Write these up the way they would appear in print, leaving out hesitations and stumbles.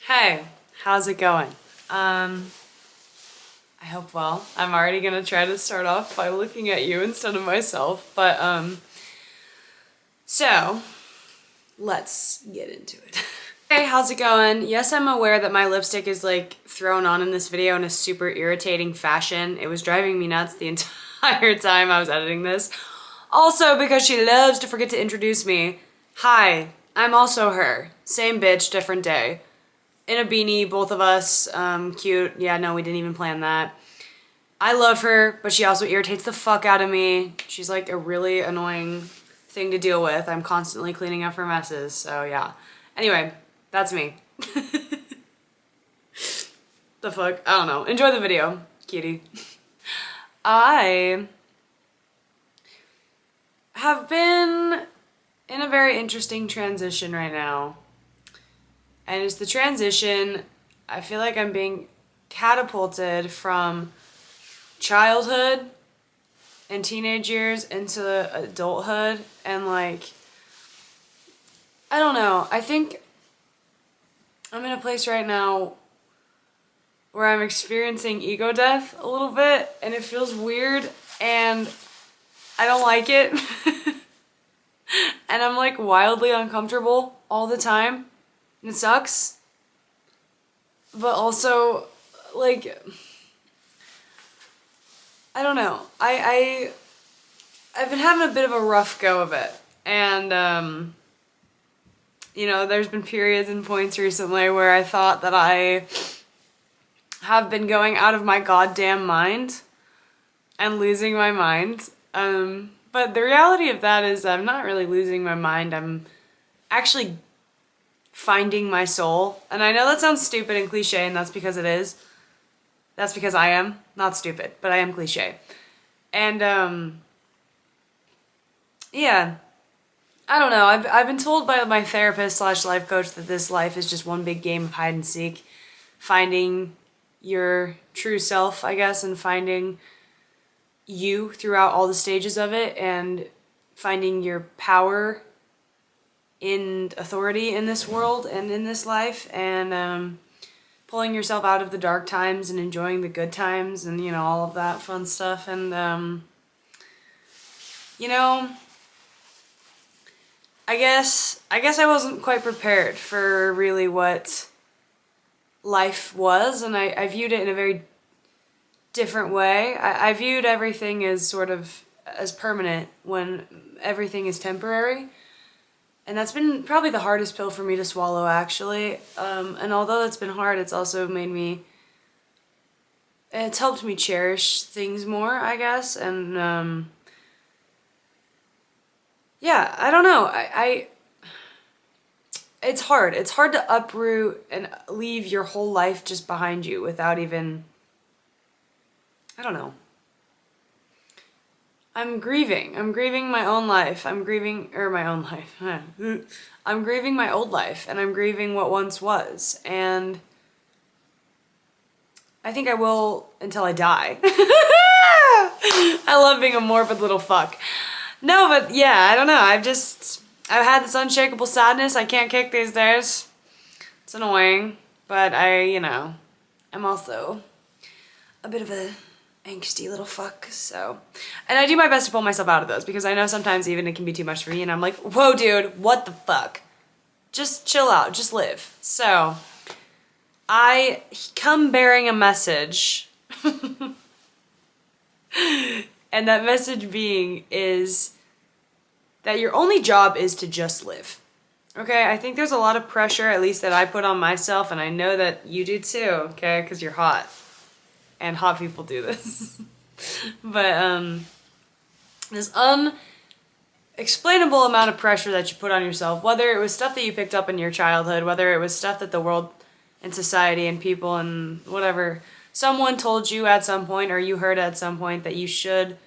Hey, how's it going? I hope well. I'm already gonna try to start off by looking at you instead of myself, but so let's get into it. Hey, how's it going? Yes, I'm aware that my lipstick is like thrown on in this video in a super irritating fashion. It was driving me nuts the entire time I was editing this. Also because she loves to forget to introduce me. Hi, I'm also her. Same bitch, different day. In a beanie, both of us, cute. Yeah, no, we didn't even plan that. I love her, but she also irritates the fuck out of me. She's like a really annoying thing to deal with. I'm constantly cleaning up her messes, so yeah. Anyway, that's me. The fuck? I don't know. Enjoy the video, cutie. I have been in a very interesting transition right now. And it's the transition, I feel like I'm being catapulted from childhood and teenage years into adulthood, and like, I don't know, I think I'm in a place right now where I'm experiencing ego death a little bit, and it feels weird, and I don't like it. And I'm like wildly uncomfortable all the time. It sucks, but also, like, I don't know. I've been having a bit of a rough go of it, and you know, there's been periods and points recently where I thought that I have been going out of my goddamn mind and losing my mind. But the reality of that is I'm not really losing my mind. I'm actually finding my soul. And I know that sounds stupid and cliche, and that's because it is. That's because I am not stupid, but I am cliche. And yeah, I don't know. I've been told by my therapist slash life coach that this life is just one big game of hide and seek, finding your true self, I guess, and finding you throughout all the stages of it, and finding your power in authority in this world and in this life, and pulling yourself out of the dark times and enjoying the good times, and you know, all of that fun stuff. And you know, I guess I wasn't quite prepared for really what life was, and I viewed it in a very different way. I viewed everything as sort of as permanent when everything is temporary. And that's been probably the hardest pill for me to swallow, actually. And although that's been hard, it's also made me, it's helped me cherish things more, I guess. And yeah, I don't know. It's hard. It's hard to uproot and leave your whole life just behind you without even, I don't know. I'm grieving. I'm grieving my own life. I'm grieving, or my own life. I'm grieving my old life, and I'm grieving what once was. And I think I will until I die. I love being a morbid little fuck. No, but yeah, I don't know. I've had this unshakable sadness I can't kick these days. It's annoying, but you know, I'm also a bit of a angsty little fuck, so. And I do my best to pull myself out of those, because I know sometimes even it can be too much for me, and I'm like, whoa dude, what the fuck? Just chill out, just live. So, I come bearing a message, and that message being is that your only job is to just live. Okay, I think there's a lot of pressure, at least that I put on myself, and I know that you do too, okay, because you're hot. And hot people do this. But this unexplainable amount of pressure that you put on yourself, whether it was stuff that you picked up in your childhood, whether it was stuff that the world and society and people and whatever, someone told you at some point, or you heard at some point, that you should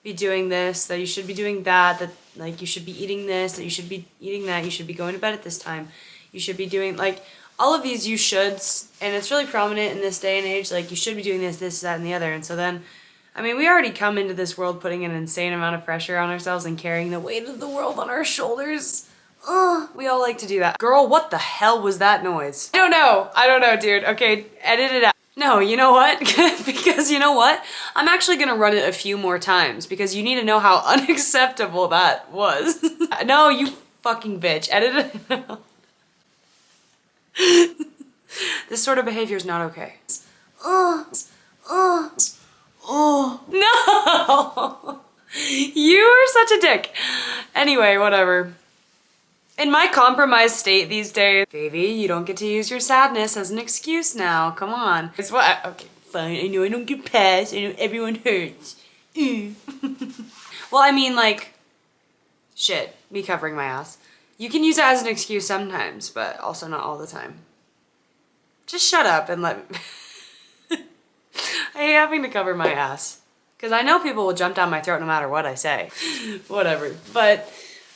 be doing this, that you should be doing that, that like you should be eating this, that you should be eating that, you should be going to bed at this time, you should be doing, like, all of these you shoulds, and it's really prominent in this day and age, like, you should be doing this, this, that, and the other. And so then, I mean, we already come into this world putting an insane amount of pressure on ourselves and carrying the weight of the world on our shoulders. We all like to do that. Girl, what the hell was that noise? I don't know, dude. Okay, edit it out. No, you know what? Because you know what? I'm actually gonna run it a few more times because you need to know how unacceptable that was. No, you fucking bitch. Edit it out. This sort of behavior is not okay. No! You are such a dick. Anyway, whatever. In my compromised state these days, baby, you don't get to use your sadness as an excuse now. Come on. It's what? Okay, fine. I know I don't get past. I know everyone hurts. Well, I mean, like, shit, me covering my ass. You can use it as an excuse sometimes, but also not all the time. Just shut up and let me. I hate having to cover my ass. Because I know people will jump down my throat no matter what I say. Whatever. But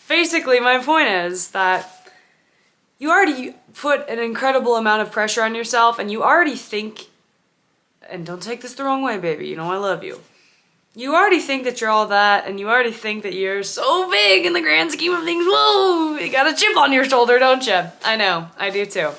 basically, my point is that you already put an incredible amount of pressure on yourself and you already think, and don't take this the wrong way, baby, you know I love you. You already think that you're all that and you already think that you're so big in the grand scheme of things. Whoa, you got a chip on your shoulder, don't you? I know, I do too.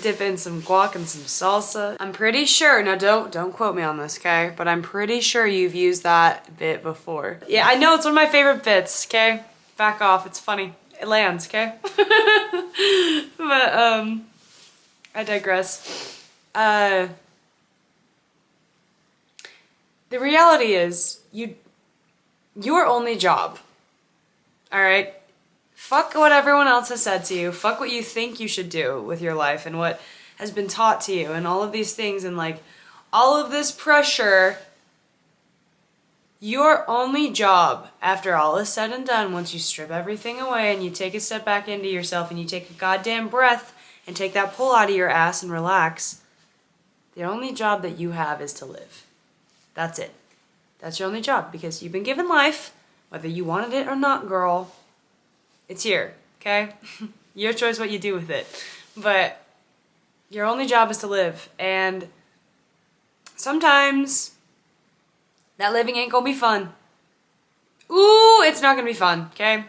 Dip in some guac and some salsa. I'm pretty sure, now don't quote me on this, okay? But I'm pretty sure you've used that bit before. Yeah, I know, it's one of my favorite bits, okay? Back off, it's funny. It lands, okay? But, I digress. The reality is, your only job, all right? Fuck what everyone else has said to you. Fuck what you think you should do with your life and what has been taught to you and all of these things and like all of this pressure. Your only job, after all is said and done, once you strip everything away and you take a step back into yourself and you take a goddamn breath and take that pull out of your ass and relax, the only job that you have is to live. That's it. That's your only job because you've been given life, whether you wanted it or not, girl. It's here, okay? Your choice what you do with it. But your only job is to live. And sometimes that living ain't gonna be fun. Ooh, it's not gonna be fun, okay?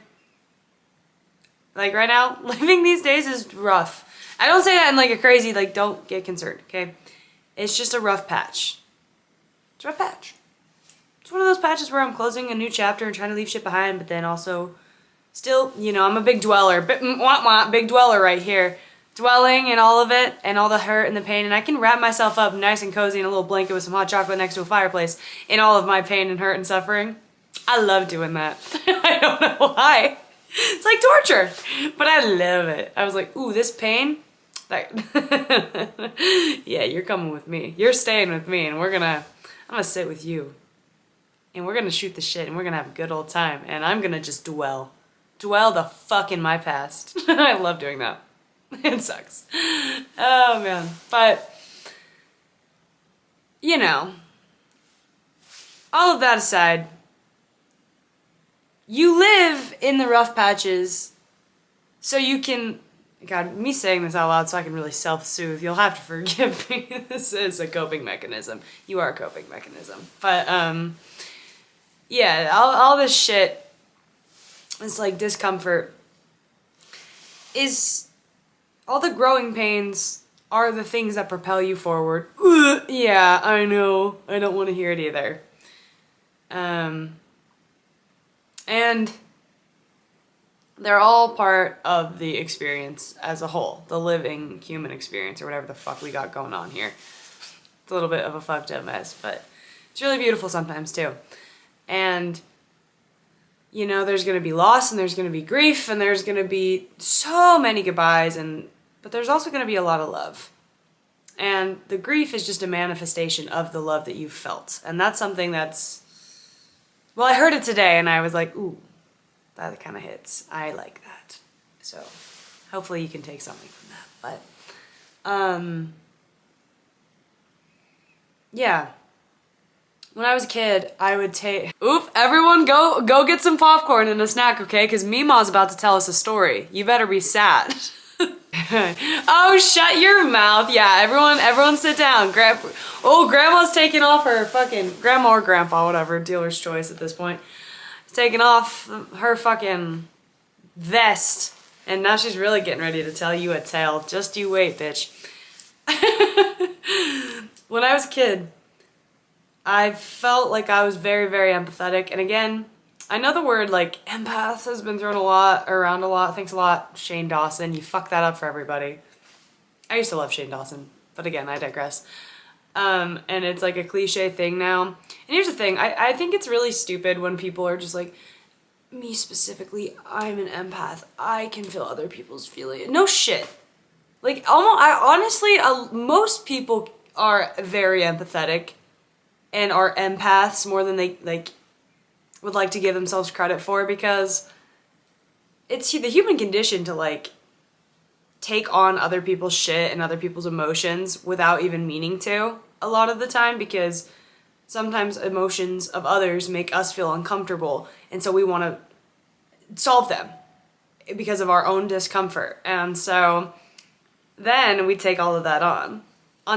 Like right now, living these days is rough. I don't say that in like a crazy, like don't get concerned, okay? It's just a rough patch. It's a rough patch. It's one of those patches where I'm closing a new chapter and trying to leave shit behind, but then also still, you know, I'm a big dweller. Big dweller right here. Dwelling in all of it and all the hurt and the pain. And I can wrap myself up nice and cozy in a little blanket with some hot chocolate next to a fireplace in all of my pain and hurt and suffering. I love doing that. I don't know why. It's like torture. But I love it. I was like, ooh, this pain? That yeah, you're coming with me. You're staying with me and I'm gonna sit with you. And we're gonna shoot the shit and we're gonna have a good old time. And I'm gonna just dwell the fuck in my past. I love doing that. It sucks. Oh man. But, you know, all of that aside, you live in the rough patches so you can, God, me saying this out loud so I can really self-soothe, you'll have to forgive me. This is a coping mechanism. You are a coping mechanism. But, yeah, all this shit, this like discomfort is all the growing pains are the things that propel you forward. Yeah, I know. I don't want to hear it either. And they're all part of the experience as a whole, the living human experience or whatever the fuck we got going on here. It's a little bit of a fucked up mess, but it's really beautiful sometimes too. And you know, there's going to be loss and there's going to be grief and there's going to be so many goodbyes but there's also going to be a lot of love. And the grief is just a manifestation of the love that you've felt. And that's something that's, well, I heard it today and I was like, ooh, that kind of hits. I like that. So hopefully you can take something from that. But, yeah. When I was a kid, I would take... Oop, everyone go get some popcorn and a snack, okay? Because Meemaw's about to tell us a story. You better be sad. Oh, shut your mouth. Yeah, everyone sit down. Grandma's taking off her fucking... Grandma or grandpa, whatever, dealer's choice at this point. Taking off her fucking vest. And now she's really getting ready to tell you a tale. Just you wait, bitch. When I was a kid, I felt like I was very, very empathetic. And again, I know the word like empath has been thrown around a lot. Thanks a lot, Shane Dawson. You fucked that up for everybody. I used to love Shane Dawson, but again, I digress. And it's like a cliche thing now. And here's the thing, I think it's really stupid when people are just like, me specifically, I'm an empath. I can feel other people's feelings. No shit. Like, honestly, most people are very empathetic and are empaths more than they, like, would like to give themselves credit for, because it's the human condition to, like, take on other people's shit and other people's emotions without even meaning to a lot of the time, because sometimes emotions of others make us feel uncomfortable, and so we want to solve them because of our own discomfort. And so then we take all of that on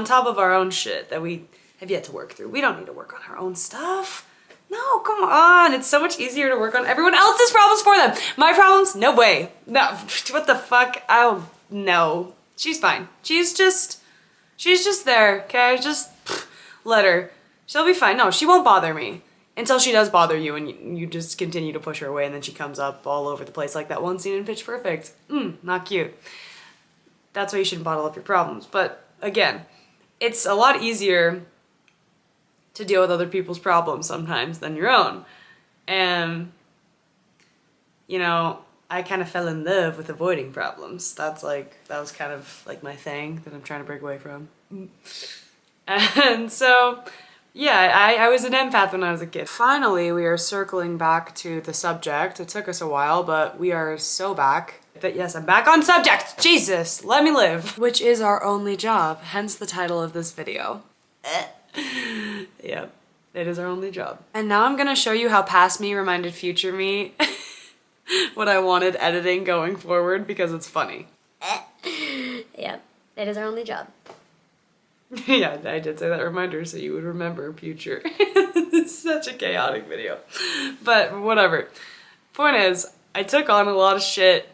top of our own shit that we have yet to work through. We don't need to work on our own stuff. No, come on. It's so much easier to work on everyone else's problems for them. My problems? No way. No, what the fuck? Oh, no. She's fine. She's just there, okay? Just let her. She'll be fine. No, she won't bother me until she does bother you, and you just continue to push her away, and then she comes up all over the place like that one scene in Pitch Perfect. Not cute. That's why you shouldn't bottle up your problems. But again, it's a lot easier to deal with other people's problems sometimes than your own. And, you know, I kind of fell in love with avoiding problems. That was kind of like my thing that I'm trying to break away from. And so, yeah, I was an empath when I was a kid. Finally, we are circling back to the subject. It took us a while, but we are so back. But yes, I'm back on subject. Jesus, let me live. Which is our only job, hence the title of this video. Yep, it is our only job. And now I'm gonna show you how past me reminded future me what I wanted editing going forward, because it's funny. Yep, it is our only job. Yeah, I did say that reminder so you would remember future. It's such a chaotic video. But whatever. Point is, I took on a lot of shit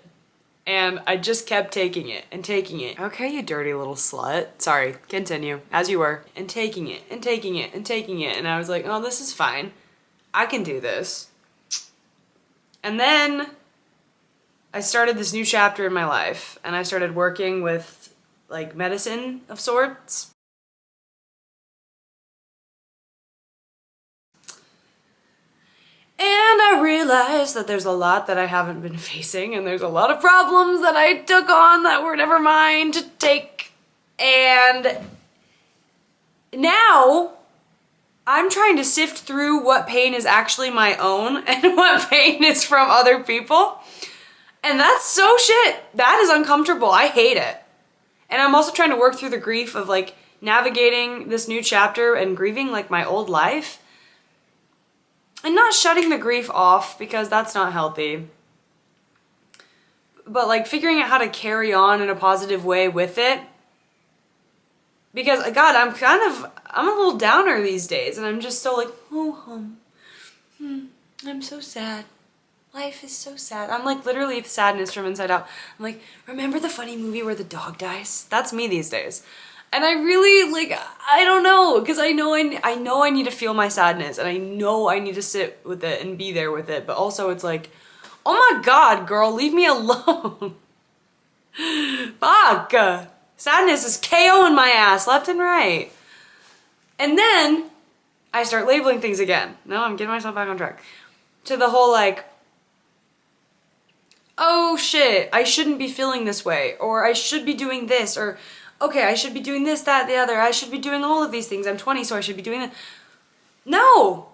and I just kept taking it and taking it. Okay, you dirty little slut. Sorry, continue, as you were. And taking it and taking it and taking it. And I was like, oh, this is fine. I can do this. And then I started this new chapter in my life, and I started working with like medicine of sorts. And I realized that there's a lot that I haven't been facing, and there's a lot of problems that I took on that were never mine to take. And now I'm trying to sift through what pain is actually my own and what pain is from other people. And that's so shit. That is uncomfortable. I hate it. And I'm also trying to work through the grief of like navigating this new chapter and grieving like my old life. And not shutting the grief off, because that's not healthy. But like figuring out how to carry on in a positive way with it. Because God, I'm a little downer these days, and I'm just so like, oh, I'm so sad. Life is so sad. I'm like literally sadness from inside out. I'm like, remember the funny movie where the dog dies? That's me these days. And I really, like, I don't know, because I know I need to feel my sadness, and I know I need to sit with it and be there with it, but also it's like, oh my God, girl, leave me alone. Fuck. Sadness is KOing my ass left and right. And then I start labeling things again. No, I'm getting myself back on track. To the whole like, oh shit, I shouldn't be feeling this way, or I should be doing this, or okay, I should be doing this, that, the other. I should be doing all of these things. I'm 20, so I should be doing that. No!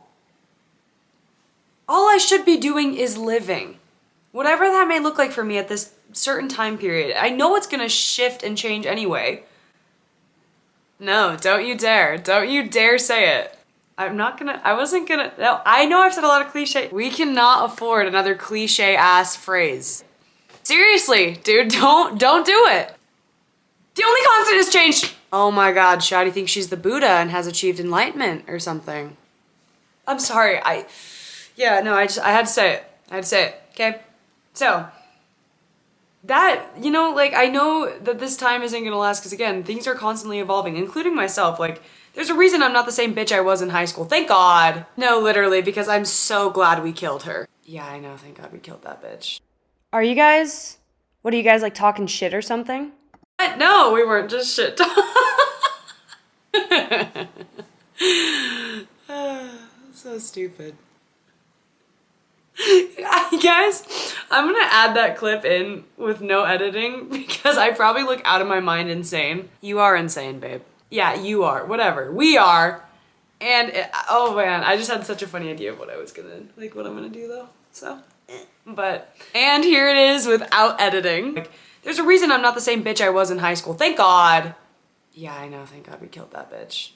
All I should be doing is living. Whatever that may look like for me at this certain time period. I know it's gonna shift and change anyway. No, don't you dare. Don't you dare say it. No, I know I've said a lot of cliche. We cannot afford another cliche-ass phrase. Seriously, dude, don't do it. The only constant has changed. Oh my God, Shadi thinks she's the Buddha and has achieved enlightenment or something. I'm sorry, I had to say it. Okay? So, that, you know, like, I know that this time isn't gonna last because, again, things are constantly evolving, including myself. Like, there's a reason I'm not the same bitch I was in high school. Thank God. No, literally, because I'm so glad we killed her. Yeah, I know. Thank God we killed that bitch. Are you guys, what are you guys, like, talking shit or something? What? No, we weren't just shit so stupid. Guys, I'm gonna add that clip in with no editing because I probably look out of my mind insane. You are insane, babe. Yeah, you are. Whatever. We are. And oh man, I just had such a funny idea of what I was gonna, like, what I'm gonna do though. So, but, and here it is without editing. Like, there's a reason I'm not the same bitch I was in high school. Thank God. Yeah, I know. Thank God we killed that bitch.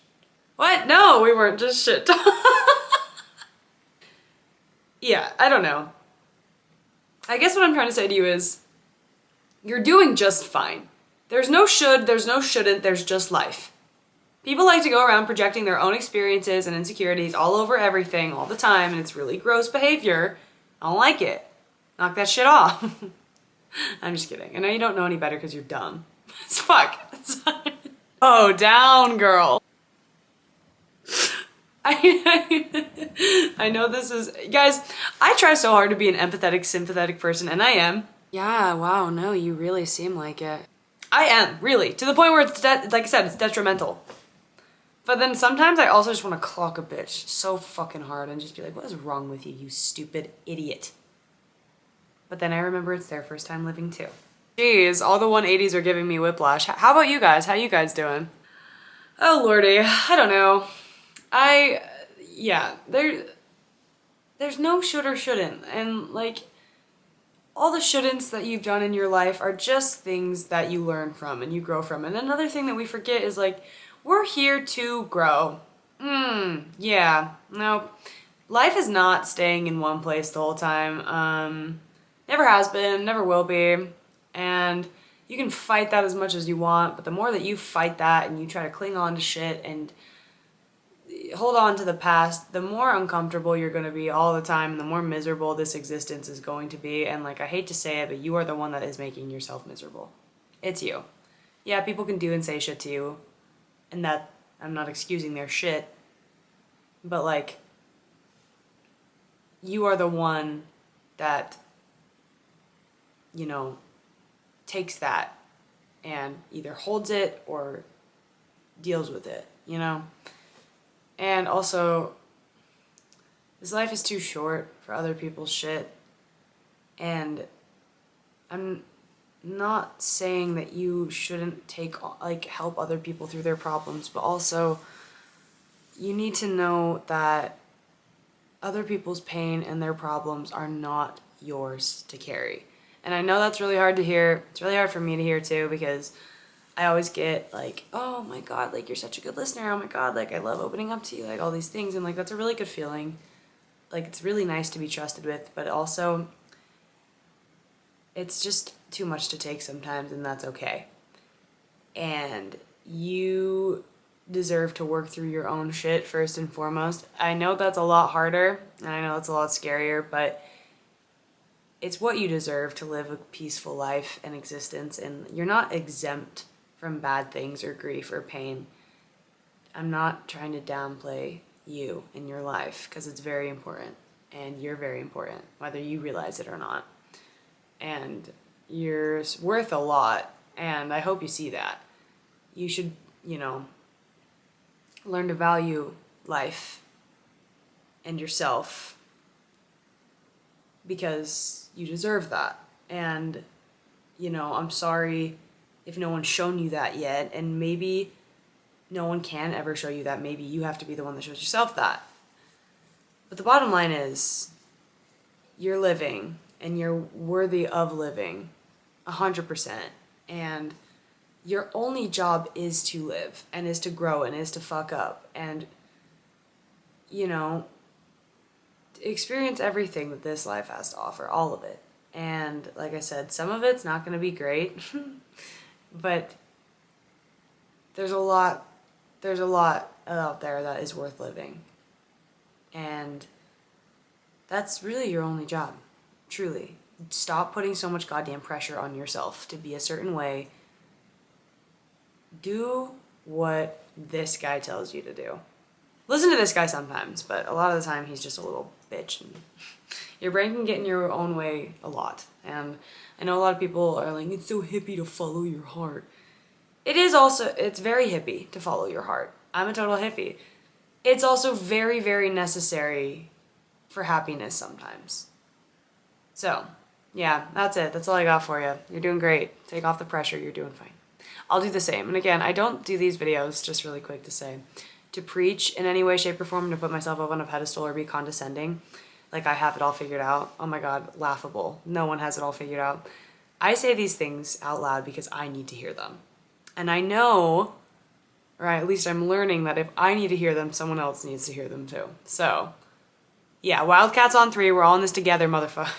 What? No, we weren't just shit. Yeah, I don't know. I guess what I'm trying to say to you is, you're doing just fine. There's no should, there's no shouldn't, there's just life. People like to go around projecting their own experiences and insecurities all over everything all the time, and it's really gross behavior. I don't like it. Knock that shit off. I'm just kidding. I know you don't know any better because you're dumb. It's fuck. Oh, down, girl. I know this is, guys, I try so hard to be an empathetic, sympathetic person, and I am. Yeah, wow, no, you really seem like it. I am, really, to the point where it's, like I said, it's detrimental. But then sometimes I also just want to clock a bitch so fucking hard and just be like, what is wrong with you, you stupid idiot? But then I remember it's their first time living too. Jeez, all the 180s are giving me whiplash. How about you guys? How you guys doing? Oh lordy, I don't know. Yeah, there's no should or shouldn't, and like, all the shouldn'ts that you've done in your life are just things that you learn from and you grow from. And another thing that we forget is, like, we're here to grow. Yeah, nope. Life is not staying in one place the whole time. Never has been, never will be, and you can fight that as much as you want, but the more that you fight that and you try to cling on to shit and hold on to the past, the more uncomfortable you're going to be all the time, and the more miserable this existence is going to be. And like, I hate to say it, but you are the one that is making yourself miserable. It's you. Yeah, people can do and say shit to you, and that, I'm not excusing their shit, but like, you are the one that, you know, takes that and either holds it or deals with it, you know? And also, this life is too short for other people's shit. And I'm not saying that you shouldn't help other people through their problems, but also you need to know that other people's pain and their problems are not yours to carry. And I know that's really hard to hear. It's really hard for me to hear too, because I always get like, oh my God, like, you're such a good listener. Oh my God, like, I love opening up to you, like, all these things. And like, that's a really good feeling. Like, it's really nice to be trusted with, but also it's just too much to take sometimes, and that's okay. And you deserve to work through your own shit first and foremost. I know that's a lot harder, and I know that's a lot scarier, but it's what you deserve to live a peaceful life and existence, and you're not exempt from bad things or grief or pain. I'm not trying to downplay you in your life, because it's very important, and you're very important, whether you realize it or not. And you're worth a lot, and I hope you see that. You should, you know, learn to value life and yourself, because you deserve that. And, you know, I'm sorry if no one's shown you that yet, and maybe no one can ever show you that. Maybe you have to be the one that shows yourself that. But the bottom line is, you're living, and you're worthy of living 100%. And your only job is to live, and is to grow, and is to fuck up, and, you know, experience everything that this life has to offer, all of it. And like I said, some of it's not going to be great, but there's a lot out there that is worth living. And that's really your only job, truly. Stop putting so much goddamn pressure on yourself to be a certain way. Do what this guy tells you to do. Listen to this guy sometimes, but a lot of the time he's just a little bitch. And your brain can get in your own way a lot. And I know a lot of people are like, it's so hippie to follow your heart. It is also, it's very hippie to follow your heart. I'm a total hippie. It's also very, very necessary for happiness sometimes. So, yeah, that's it. That's all I got for you. You're doing great. Take off the pressure. You're doing fine. I'll do the same. And again, I don't do these videos, just really quick to say, to preach in any way, shape, or form, to put myself up on a pedestal or be condescending. Like I have it all figured out. Oh my God, laughable. No one has it all figured out. I say these things out loud because I need to hear them. And I know, or at least I'm learning, that if I need to hear them, someone else needs to hear them too. So, yeah, Wildcats on 3. We're all in this together, motherfucker.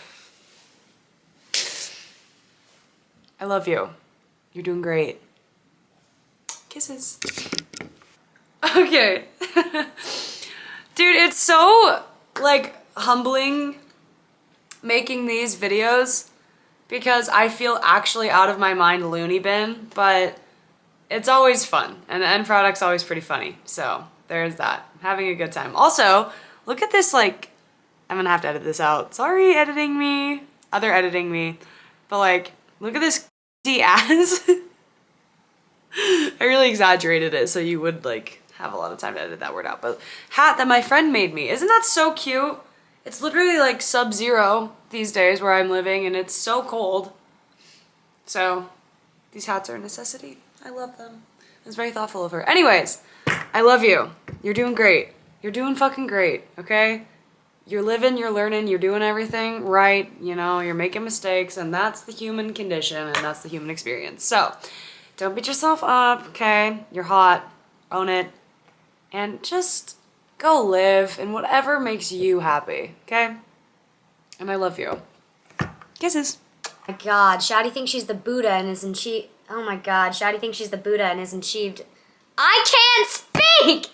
I love you. You're doing great. Kisses. Okay. Dude, it's so, like, humbling making these videos because I feel actually out of my mind loony bin, but it's always fun, and the end product's always pretty funny, so there's that. I'm having a good time. Also, look at this, like, I'm gonna have to edit this out. Sorry, editing me. Other editing me. But, like, look at this ass. I really exaggerated it so you would, like, have a lot of time to edit that word out. But hat that my friend made me. Isn't that so cute? It's literally, like, sub-zero these days where I'm living, and it's so cold. So, these hats are a necessity. I love them. It was very thoughtful of her. Anyways, I love you. You're doing great. You're doing fucking great, okay? You're living, you're learning, you're doing everything right, you know, you're making mistakes, and that's the human condition, and that's the human experience. So, don't beat yourself up, okay? You're hot. Own it. And just go live in whatever makes you happy, okay? And I love you. Kisses. Oh my God, Shadi thinks she's the Buddha and isn't she? Oh my God, Shadi thinks she's the Buddha and isn't achieved. I can't speak!